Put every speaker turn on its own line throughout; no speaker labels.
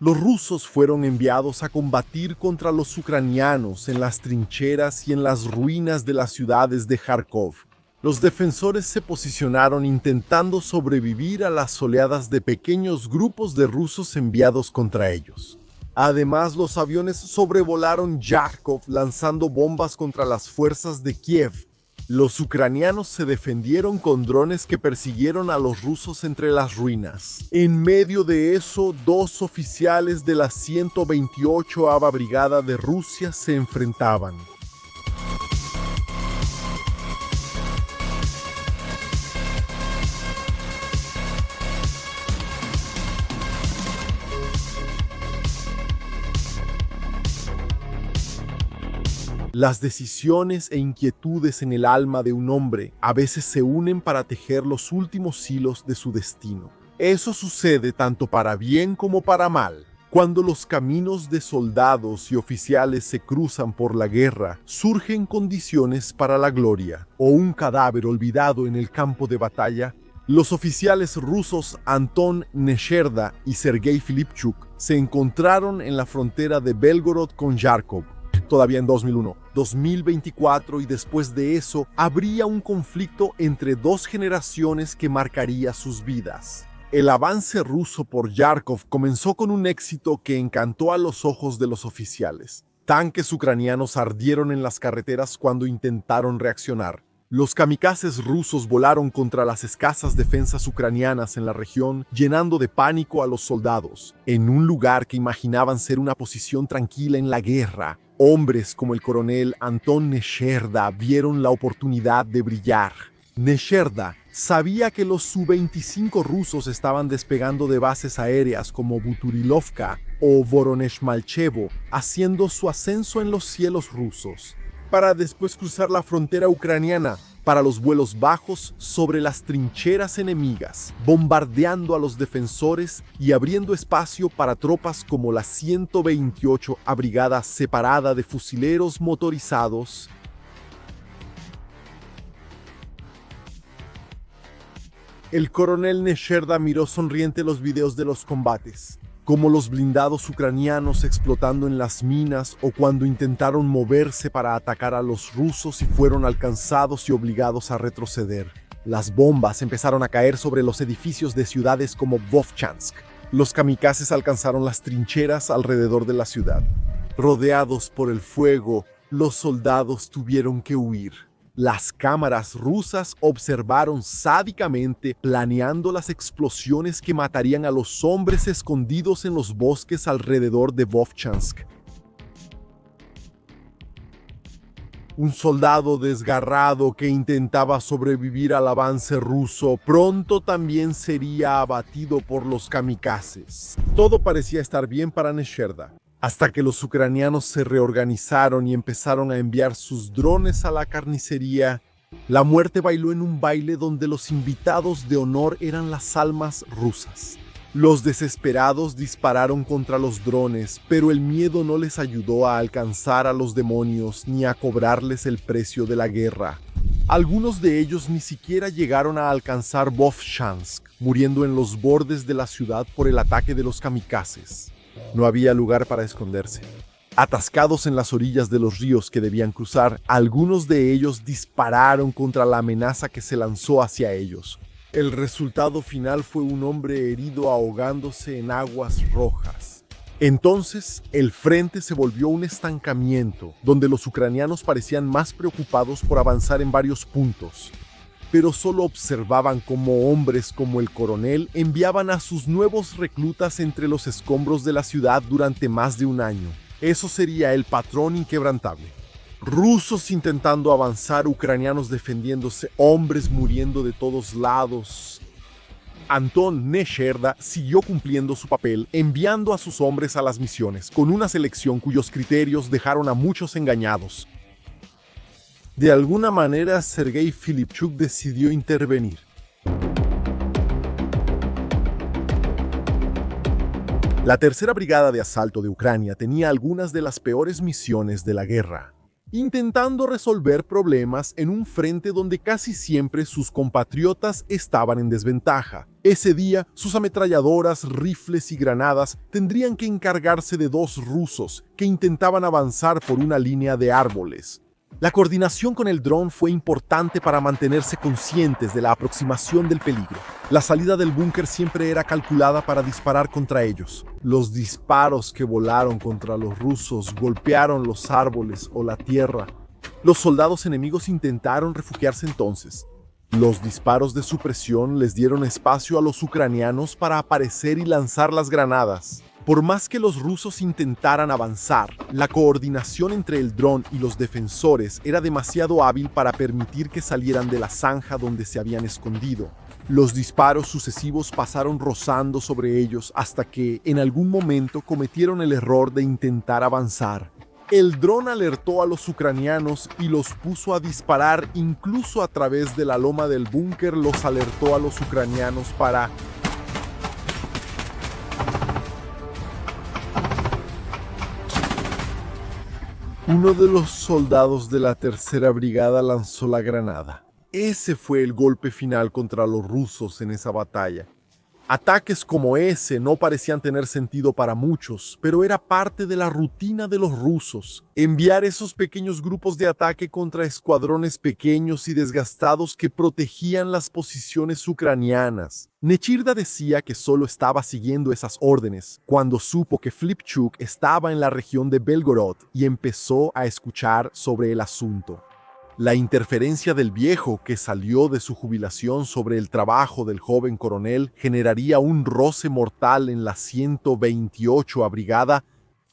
Los rusos fueron enviados a combatir contra los ucranianos en las trincheras y en las ruinas de las ciudades de Kharkov. Los defensores se posicionaron intentando sobrevivir a las oleadas de pequeños grupos de rusos enviados contra ellos. Además, los aviones sobrevolaron Kharkov lanzando bombas contra las fuerzas de Kiev. Los ucranianos se defendieron con drones que persiguieron a los rusos entre las ruinas. En medio de eso, dos oficiales de la 128ª Brigada de Rusia se enfrentaban. Las decisiones e inquietudes en el alma de un hombre a veces se unen para tejer los últimos hilos de su destino. Eso sucede tanto para bien como para mal. Cuando los caminos de soldados y oficiales se cruzan por la guerra, surgen condiciones para la gloria, o un cadáver olvidado en el campo de batalla. Los oficiales rusos Anton Nesherda y Sergei Filipchuk se encontraron en la frontera de Belgorod con Kharkov. Todavía en 2001, 2024 y después de eso, habría un conflicto entre dos generaciones que marcaría sus vidas. El avance ruso por Kharkov comenzó con un éxito que encantó a los ojos de los oficiales. Tanques ucranianos ardieron en las carreteras cuando intentaron reaccionar. Los kamikazes rusos volaron contra las escasas defensas ucranianas en la región, llenando de pánico a los soldados. En un lugar que imaginaban ser una posición tranquila en la guerra, hombres como el coronel Anton Nesherda vieron la oportunidad de brillar. Nesherda sabía que los Su-25 rusos estaban despegando de bases aéreas como Buturilovka o Voronezh-Malchevo, haciendo su ascenso en los cielos rusos, para después cruzar la frontera ucraniana para los vuelos bajos sobre las trincheras enemigas, bombardeando a los defensores y abriendo espacio para tropas como la 128ª Brigada Separada de Fusileros Motorizados. El coronel Nesherda miró sonriente los videos de los combates, como los blindados ucranianos explotando en las minas o cuando intentaron moverse para atacar a los rusos y fueron alcanzados y obligados a retroceder. Las bombas empezaron a caer sobre los edificios de ciudades como Vovchansk. Los kamikazes alcanzaron las trincheras alrededor de la ciudad. Rodeados por el fuego, los soldados tuvieron que huir. Las cámaras rusas observaron sádicamente planeando las explosiones que matarían a los hombres escondidos en los bosques alrededor de Vovchansk. Un soldado desgarrado que intentaba sobrevivir al avance ruso pronto también sería abatido por los kamikazes. Todo parecía estar bien para Nesherda, hasta que los ucranianos se reorganizaron y empezaron a enviar sus drones a la carnicería. La muerte bailó en un baile donde los invitados de honor eran las almas rusas. Los desesperados dispararon contra los drones, pero el miedo no les ayudó a alcanzar a los demonios ni a cobrarles el precio de la guerra. Algunos de ellos ni siquiera llegaron a alcanzar Vovchansk, muriendo en los bordes de la ciudad por el ataque de los kamikazes. No había lugar para esconderse. Atascados en las orillas de los ríos que debían cruzar, algunos de ellos dispararon contra la amenaza que se lanzó hacia ellos. El resultado final fue un hombre herido ahogándose en aguas rojas. Entonces, el frente se volvió un estancamiento, donde los ucranianos parecían más preocupados por avanzar en varios puntos, pero solo observaban cómo hombres como el coronel enviaban a sus nuevos reclutas entre los escombros de la ciudad durante más de un año. Eso sería el patrón inquebrantable. Rusos intentando avanzar, ucranianos defendiéndose, hombres muriendo de todos lados. Anton Nesherda siguió cumpliendo su papel, enviando a sus hombres a las misiones, con una selección cuyos criterios dejaron a muchos engañados. De alguna manera, Sergei Filipchuk decidió intervenir. La tercera brigada de asalto de Ucrania tenía algunas de las peores misiones de la guerra. intentando resolver problemas en un frente donde casi siempre sus compatriotas estaban en desventaja. Ese día, sus ametralladoras, rifles y granadas tendrían que encargarse de 2 rusos que intentaban avanzar por una línea de árboles. La coordinación con el dron fue importante para mantenerse conscientes de la aproximación del peligro. La salida del búnker siempre era calculada para disparar contra ellos. Los disparos que volaron contra los rusos golpearon los árboles o la tierra. Los soldados enemigos intentaron refugiarse entonces. Los disparos de supresión les dieron espacio a los ucranianos para aparecer y lanzar las granadas. Por más que los rusos intentaran avanzar, la coordinación entre el dron y los defensores era demasiado hábil para permitir que salieran de la zanja donde se habían escondido. Los disparos sucesivos pasaron rozando sobre ellos hasta que, en algún momento, cometieron el error de intentar avanzar. El dron alertó a los ucranianos y los puso a disparar, incluso a través de la loma del búnker los alertó a los ucranianos para... Uno de los soldados de la tercera brigada lanzó la granada. Ese fue el golpe final contra los rusos en esa batalla. Ataques como ese no parecían tener sentido para muchos, pero era parte de la rutina de los rusos. Enviar esos pequeños grupos de ataque contra escuadrones pequeños y desgastados que protegían las posiciones ucranianas. Nechirda decía que solo estaba siguiendo esas órdenes cuando supo que Flipchuk estaba en la región de Belgorod y empezó a escuchar sobre el asunto. La interferencia del viejo que salió de su jubilación sobre el trabajo del joven coronel generaría un roce mortal en la 128 Brigada.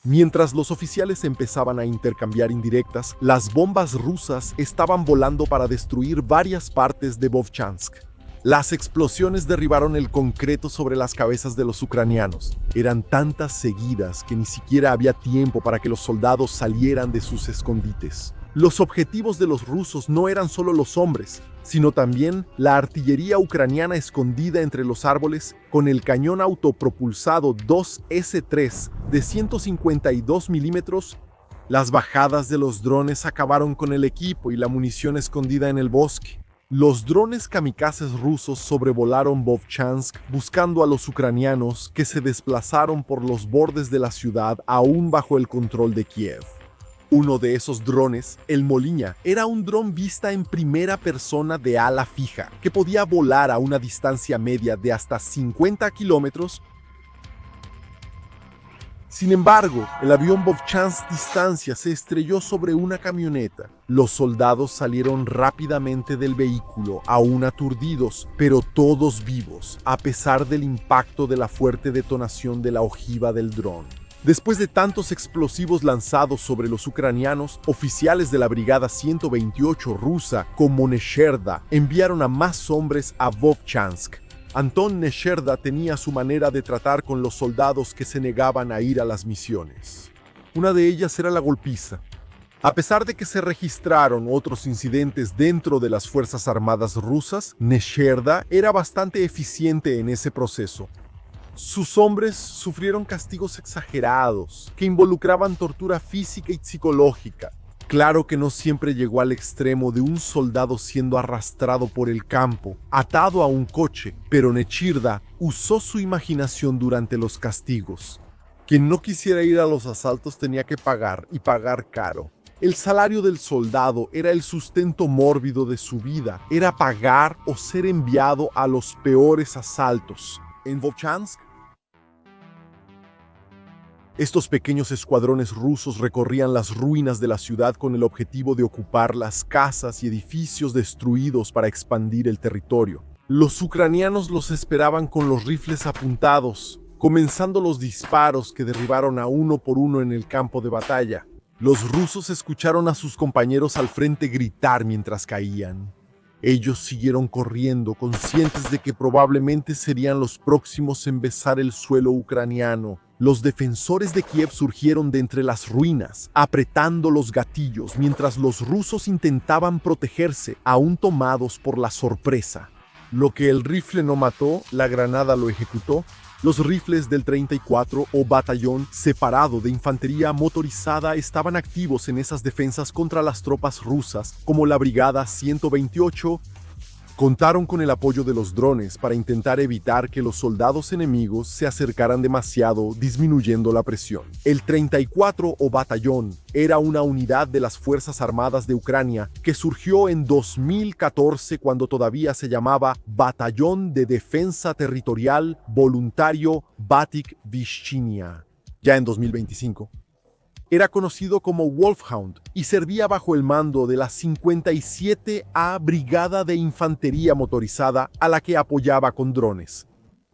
Mientras los oficiales empezaban a intercambiar indirectas, las bombas rusas estaban volando para destruir varias partes de Vovchansk. Las explosiones derribaron el concreto sobre las cabezas de los ucranianos. Eran tantas seguidas que ni siquiera había tiempo para que los soldados salieran de sus escondites. Los objetivos de los rusos no eran solo los hombres, sino también la artillería ucraniana escondida entre los árboles con el cañón autopropulsado 2S3 de 152 milímetros. Las bajadas de los drones acabaron con el equipo y la munición escondida en el bosque. Los drones kamikazes rusos sobrevolaron Vovchansk buscando a los ucranianos que se desplazaron por los bordes de la ciudad aún bajo el control de Kiev. Uno de esos drones, el Molinya, era un dron vista en primera persona de ala fija, que podía volar a una distancia media de hasta 50 kilómetros. Sin embargo, el avión Vovchansk distancia se estrelló sobre una camioneta. Los soldados salieron rápidamente del vehículo, aún aturdidos, pero todos vivos, a pesar del impacto de la fuerte detonación de la ojiva del dron. Después de tantos explosivos lanzados sobre los ucranianos, oficiales de la Brigada 128 rusa como Nechirda enviaron a más hombres a Vovchansk. Anton Nechirda tenía su manera de tratar con los soldados que se negaban a ir a las misiones. Una de ellas era la golpiza. A pesar de que se registraron otros incidentes dentro de las Fuerzas Armadas rusas, Nechirda era bastante eficiente en ese proceso. Sus hombres sufrieron castigos exagerados, que involucraban tortura física y psicológica. Claro que no siempre llegó al extremo de un soldado siendo arrastrado por el campo, atado a un coche, pero Nechirda usó su imaginación durante los castigos. Quien no quisiera ir a los asaltos tenía que pagar, y pagar caro. El salario del soldado era el sustento mórbido de su vida, era pagar o ser enviado a los peores asaltos. En Vovchansk, estos pequeños escuadrones rusos recorrían las ruinas de la ciudad con el objetivo de ocupar las casas y edificios destruidos para expandir el territorio. Los ucranianos los esperaban con los rifles apuntados, comenzando los disparos que derribaron a uno por uno en el campo de batalla. Los rusos escucharon a sus compañeros al frente gritar mientras caían. Ellos siguieron corriendo, conscientes de que probablemente serían los próximos en besar el suelo ucraniano. Los defensores de Kiev surgieron de entre las ruinas, apretando los gatillos mientras los rusos intentaban protegerse, aún tomados por la sorpresa. Lo que el rifle no mató, la granada lo ejecutó. Los rifles del 34 o batallón separado de infantería motorizada estaban activos en esas defensas contra las tropas rusas, como la Brigada 128. Contaron con el apoyo de los drones para intentar evitar que los soldados enemigos se acercaran demasiado, disminuyendo la presión. El 34 o batallón era una unidad de las Fuerzas Armadas de Ucrania que surgió en 2014 cuando todavía se llamaba Batallón de Defensa Territorial Voluntario Batyk-Vyshchinia. Ya en 2025. Era conocido como Wolfhound y servía bajo el mando de la 57A Brigada de Infantería Motorizada, a la que apoyaba con drones.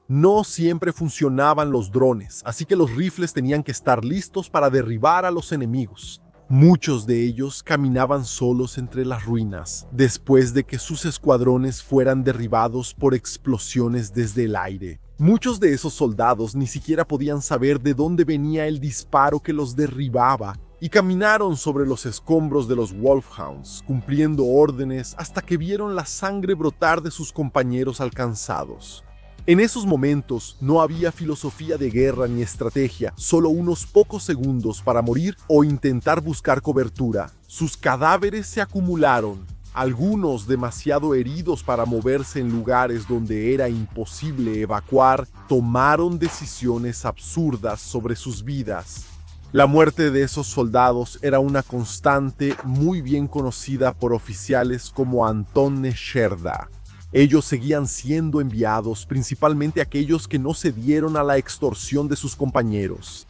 No siempre funcionaban los drones, así que los rifles tenían que estar listos para derribar a los enemigos. Muchos de ellos caminaban solos entre las ruinas, después de que sus escuadrones fueran derribados por explosiones desde el aire. Muchos de esos soldados ni siquiera podían saber de dónde venía el disparo que los derribaba, y caminaron sobre los escombros de los Wolfhounds, cumpliendo órdenes hasta que vieron la sangre brotar de sus compañeros alcanzados. En esos momentos no había filosofía de guerra ni estrategia, solo unos pocos segundos para morir o intentar buscar cobertura. Sus cadáveres se acumularon, algunos demasiado heridos para moverse en lugares donde era imposible evacuar, tomaron decisiones absurdas sobre sus vidas. La muerte de esos soldados era una constante muy bien conocida por oficiales como Anton Nesherda. Ellos seguían siendo enviados, principalmente aquellos que no cedieron a la extorsión de sus compañeros.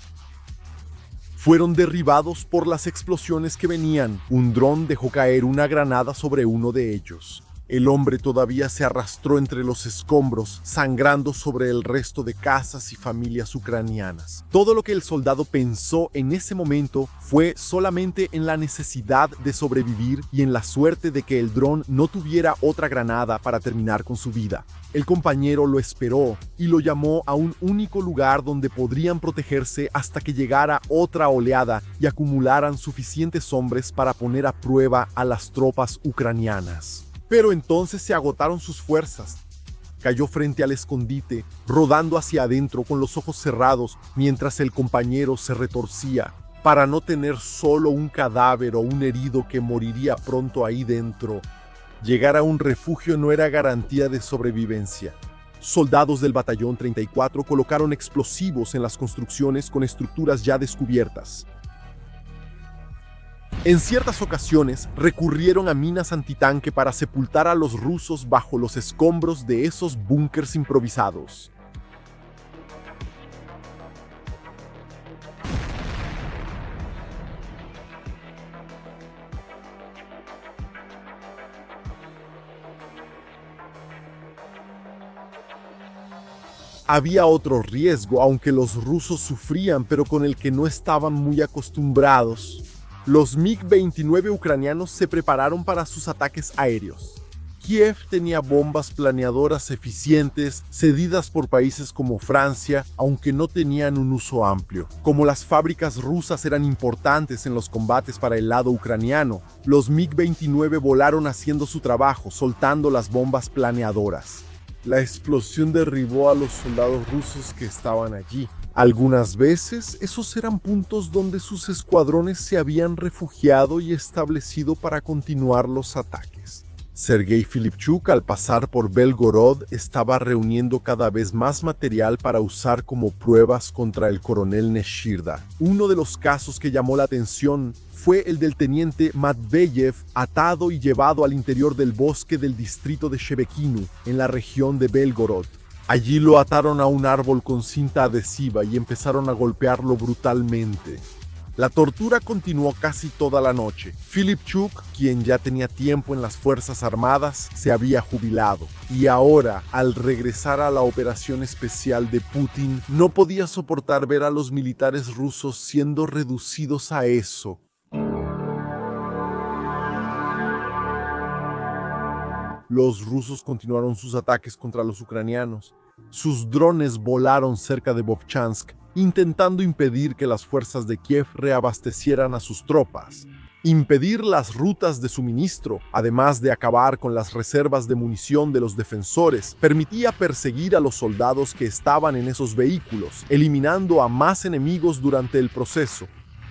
Fueron derribados por las explosiones que venían. Un dron dejó caer una granada sobre uno de ellos. El hombre todavía se arrastró entre los escombros, sangrando sobre el resto de casas y familias ucranianas. Todo lo que el soldado pensó en ese momento fue solamente en la necesidad de sobrevivir y en la suerte de que el dron no tuviera otra granada para terminar con su vida. El compañero lo esperó y lo llamó a un único lugar donde podrían protegerse hasta que llegara otra oleada y acumularan suficientes hombres para poner a prueba a las tropas ucranianas. Pero entonces se agotaron sus fuerzas. Cayó frente al escondite, rodando hacia adentro con los ojos cerrados mientras el compañero se retorcía, para no tener solo un cadáver o un herido que moriría pronto ahí dentro. Llegar a un refugio no era garantía de sobrevivencia. Soldados del Batallón 34 colocaron explosivos en las construcciones con estructuras ya descubiertas. En ciertas ocasiones recurrieron a minas antitanque para sepultar a los rusos bajo los escombros de esos búnkers improvisados. Había otro riesgo, aunque los rusos sufrían, pero con el que no estaban muy acostumbrados. Los MiG-29 ucranianos se prepararon para sus ataques aéreos. Kiev tenía bombas planeadoras eficientes, cedidas por países como Francia, aunque no tenían un uso amplio. Como las fábricas rusas eran importantes en los combates para el lado ucraniano, los MiG-29 volaron haciendo su trabajo, soltando las bombas planeadoras. La explosión derribó a los soldados rusos que estaban allí. Algunas veces, esos eran puntos donde sus escuadrones se habían refugiado y establecido para continuar los ataques. Sergei Filipchuk, al pasar por Belgorod, estaba reuniendo cada vez más material para usar como pruebas contra el coronel Neshirda. Uno de los casos que llamó la atención fue el del teniente Matveyev, atado y llevado al interior del bosque del distrito de Shebekino, en la región de Belgorod. Allí lo ataron a un árbol con cinta adhesiva y empezaron a golpearlo brutalmente. La tortura continuó casi toda la noche. Filipchuk, quien ya tenía tiempo en las Fuerzas Armadas, se había jubilado. Y ahora, al regresar a la operación especial de Putin, no podía soportar ver a los militares rusos siendo reducidos a eso. Los rusos continuaron sus ataques contra los ucranianos. Sus drones volaron cerca de Vovchansk, intentando impedir que las fuerzas de Kiev reabastecieran a sus tropas. Impedir las rutas de suministro, además de acabar con las reservas de munición de los defensores, permitía perseguir a los soldados que estaban en esos vehículos, eliminando a más enemigos durante el proceso.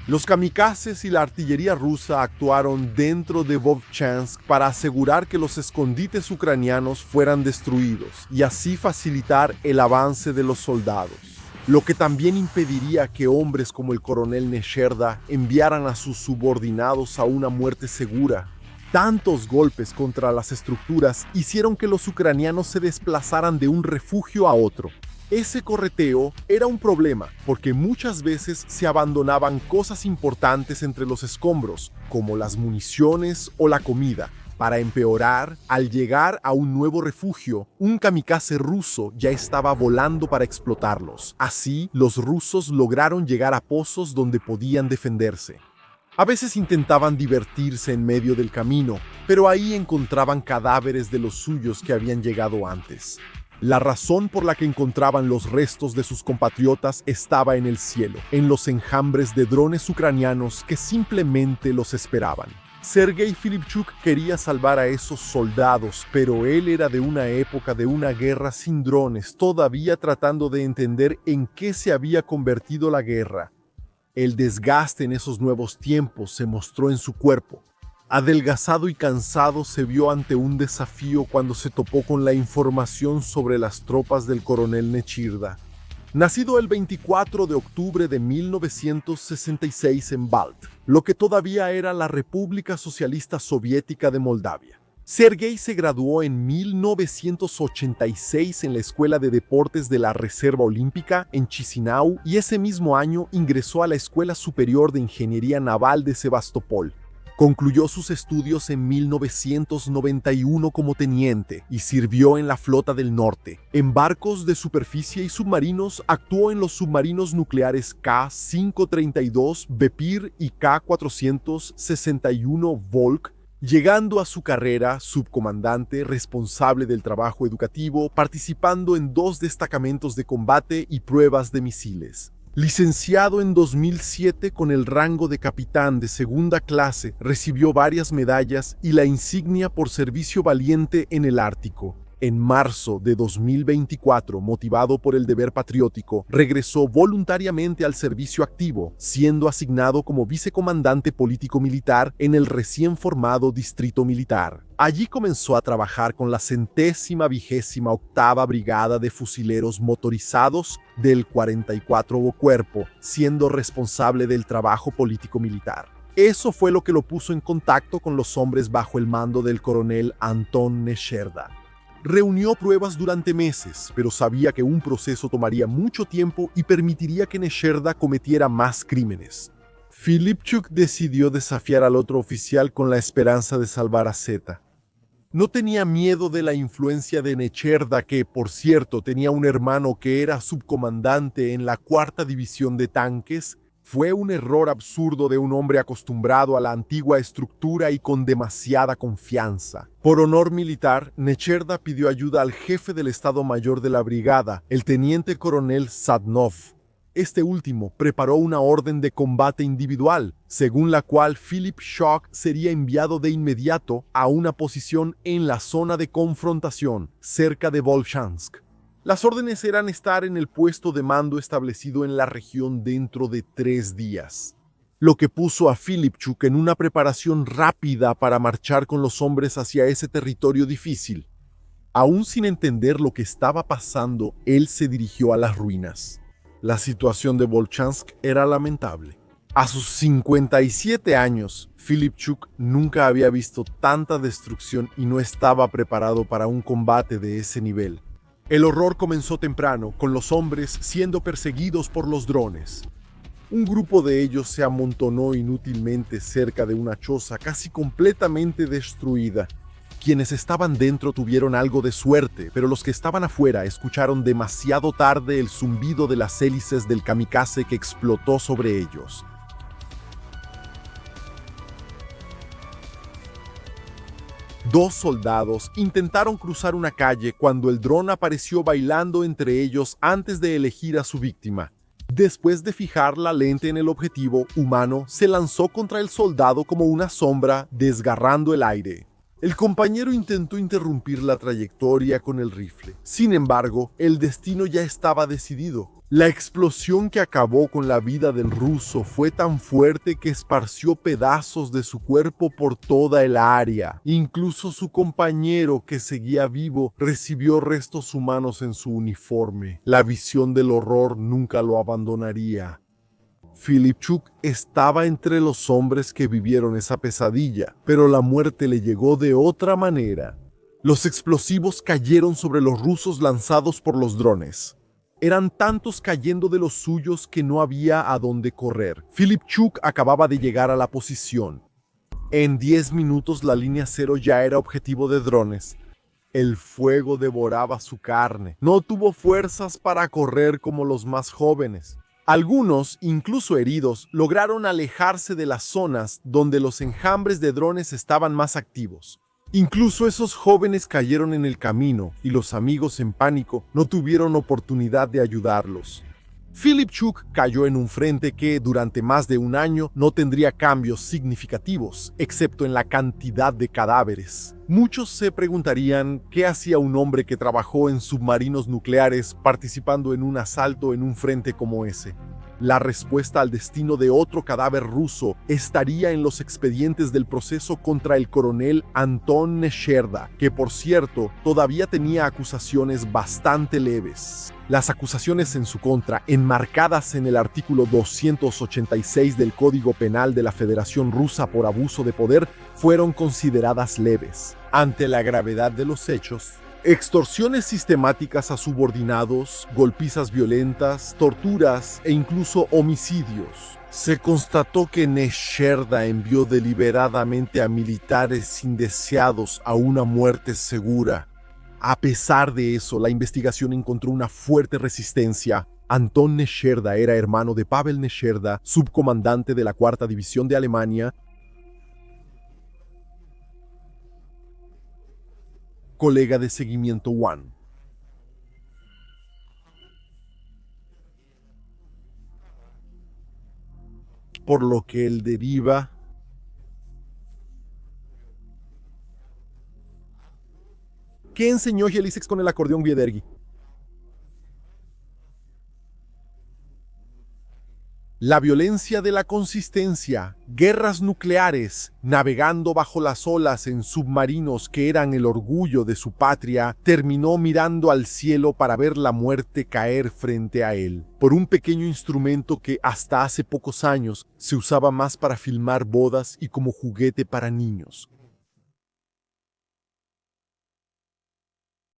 Los kamikazes y la artillería rusa actuaron dentro de Vovchansk para asegurar que los escondites ucranianos fueran destruidos y así facilitar el avance de los soldados, lo que también impediría que hombres como el coronel Nesherda enviaran a sus subordinados a una muerte segura. Tantos golpes contra las estructuras hicieron que los ucranianos se desplazaran de un refugio a otro. Ese correteo era un problema porque muchas veces se abandonaban cosas importantes entre los escombros, como las municiones o la comida. Para empeorar, al llegar a un nuevo refugio, un kamikaze ruso ya estaba volando para explotarlos. Así, los rusos lograron llegar a pozos donde podían defenderse. A veces intentaban divertirse en medio del camino, pero ahí encontraban cadáveres de los suyos que habían llegado antes. La razón por la que encontraban los restos de sus compatriotas estaba en el cielo, en los enjambres de drones ucranianos que simplemente los esperaban. Sergei Filipchuk quería salvar a esos soldados, pero él era de una época de una guerra sin drones, todavía tratando de entender en qué se había convertido la guerra. El desgaste en esos nuevos tiempos se mostró en su cuerpo. Adelgazado y cansado, se vio ante un desafío cuando se topó con la información sobre las tropas del coronel Nechirda. Nacido el 24 de octubre de 1966 en Balt, lo que todavía era la República Socialista Soviética de Moldavia. Sergei se graduó en 1986 en la Escuela de Deportes de la Reserva Olímpica en Chisinau y ese mismo año ingresó a la Escuela Superior de Ingeniería Naval de Sebastopol. Concluyó sus estudios en 1991 como teniente y sirvió en la Flota del Norte. En barcos de superficie y submarinos actuó en los submarinos nucleares K-532 Vepir y K-461 Volk, llegando a su carrera subcomandante responsable del trabajo educativo, participando en 2 destacamentos de combate y pruebas de misiles. Licenciado en 2007 con el rango de capitán de segunda clase, recibió varias medallas y la insignia por servicio valiente en el Ártico. En marzo de 2024, motivado por el deber patriótico, regresó voluntariamente al servicio activo, siendo asignado como vicecomandante político-militar en el recién formado Distrito Militar. Allí comenzó a trabajar con la 128ª Brigada de Fusileros Motorizados del 44º Cuerpo, siendo responsable del trabajo político-militar. Eso fue lo que lo puso en contacto con los hombres bajo el mando del coronel Anton Nesherda. Reunió pruebas durante meses, pero sabía que un proceso tomaría mucho tiempo y permitiría que Nesherda cometiera más crímenes. Filipchuk decidió desafiar al otro oficial con la esperanza de salvar a Zeta. No tenía miedo de la influencia de Nesherda, que, por cierto, tenía un hermano que era subcomandante en la 4ª División de Tanques. Fue un error absurdo de un hombre acostumbrado a la antigua estructura y con demasiada confianza. Por honor militar, Nesherda pidió ayuda al jefe del Estado Mayor de la brigada, el teniente coronel Sadnov. Este último preparó una orden de combate individual, según la cual Filipchuk sería enviado de inmediato a una posición en la zona de confrontación, cerca de Volchansk. Las órdenes eran estar en el puesto de mando establecido en la región dentro de 3 días, lo que puso a Filipchuk en una preparación rápida para marchar con los hombres hacia ese territorio difícil. Aún sin entender lo que estaba pasando, él se dirigió a las ruinas. La situación de Volchansk era lamentable. A sus 57 años, Filipchuk nunca había visto tanta destrucción y no estaba preparado para un combate de ese nivel. El horror comenzó temprano, con los hombres siendo perseguidos por los drones. Un grupo de ellos se amontonó inútilmente cerca de una choza casi completamente destruida. Quienes estaban dentro tuvieron algo de suerte, pero los que estaban afuera escucharon demasiado tarde el zumbido de las hélices del kamikaze que explotó sobre ellos. Dos soldados intentaron cruzar una calle cuando el dron apareció bailando entre ellos antes de elegir a su víctima. Después de fijar la lente en el objetivo humano, se lanzó contra el soldado como una sombra, desgarrando el aire. El compañero intentó interrumpir la trayectoria con el rifle. Sin embargo, el destino ya estaba decidido. La explosión que acabó con la vida del ruso fue tan fuerte que esparció pedazos de su cuerpo por toda el área. Incluso su compañero, que seguía vivo, recibió restos humanos en su uniforme. La visión del horror nunca lo abandonaría. Filipchuk estaba entre los hombres que vivieron esa pesadilla, pero la muerte le llegó de otra manera. Los explosivos cayeron sobre los rusos lanzados por los drones. Eran tantos cayendo de los suyos que no había a dónde correr. Filipchuk acababa de llegar a la posición. En 10 minutos la línea cero ya era objetivo de drones. El fuego devoraba su carne. No tuvo fuerzas para correr como los más jóvenes. Algunos, incluso heridos, lograron alejarse de las zonas donde los enjambres de drones estaban más activos. Incluso esos jóvenes cayeron en el camino y los amigos en pánico no tuvieron oportunidad de ayudarlos. Filipchuk cayó en un frente que durante más de un año no tendría cambios significativos, excepto en la cantidad de cadáveres. Muchos se preguntarían qué hacía un hombre que trabajó en submarinos nucleares participando en un asalto en un frente como ese. La respuesta al destino de otro cadáver ruso estaría en los expedientes del proceso contra el coronel Anton Nesherda, que por cierto todavía tenía acusaciones bastante leves. Las acusaciones en su contra, enmarcadas en el artículo 286 del Código Penal de la Federación Rusa por abuso de poder, fueron consideradas leves. Ante la gravedad de los hechos, extorsiones sistemáticas a subordinados, golpizas violentas, torturas e incluso homicidios. Se constató que Nesherda envió deliberadamente a militares indeseados a una muerte segura. A pesar de eso, la investigación encontró una fuerte resistencia. Anton Nesherda era hermano de Pavel Nesherda, subcomandante de la 4ª División de Alemania, colega de seguimiento One. Por lo que él deriva ¿qué enseñó Jelinek con el acordeón Wiedergi? La violencia de la consistencia, guerras nucleares, navegando bajo las olas en submarinos que eran el orgullo de su patria, terminó mirando al cielo para ver la muerte caer frente a él, por un pequeño instrumento que hasta hace pocos años se usaba más para filmar bodas y como juguete para niños.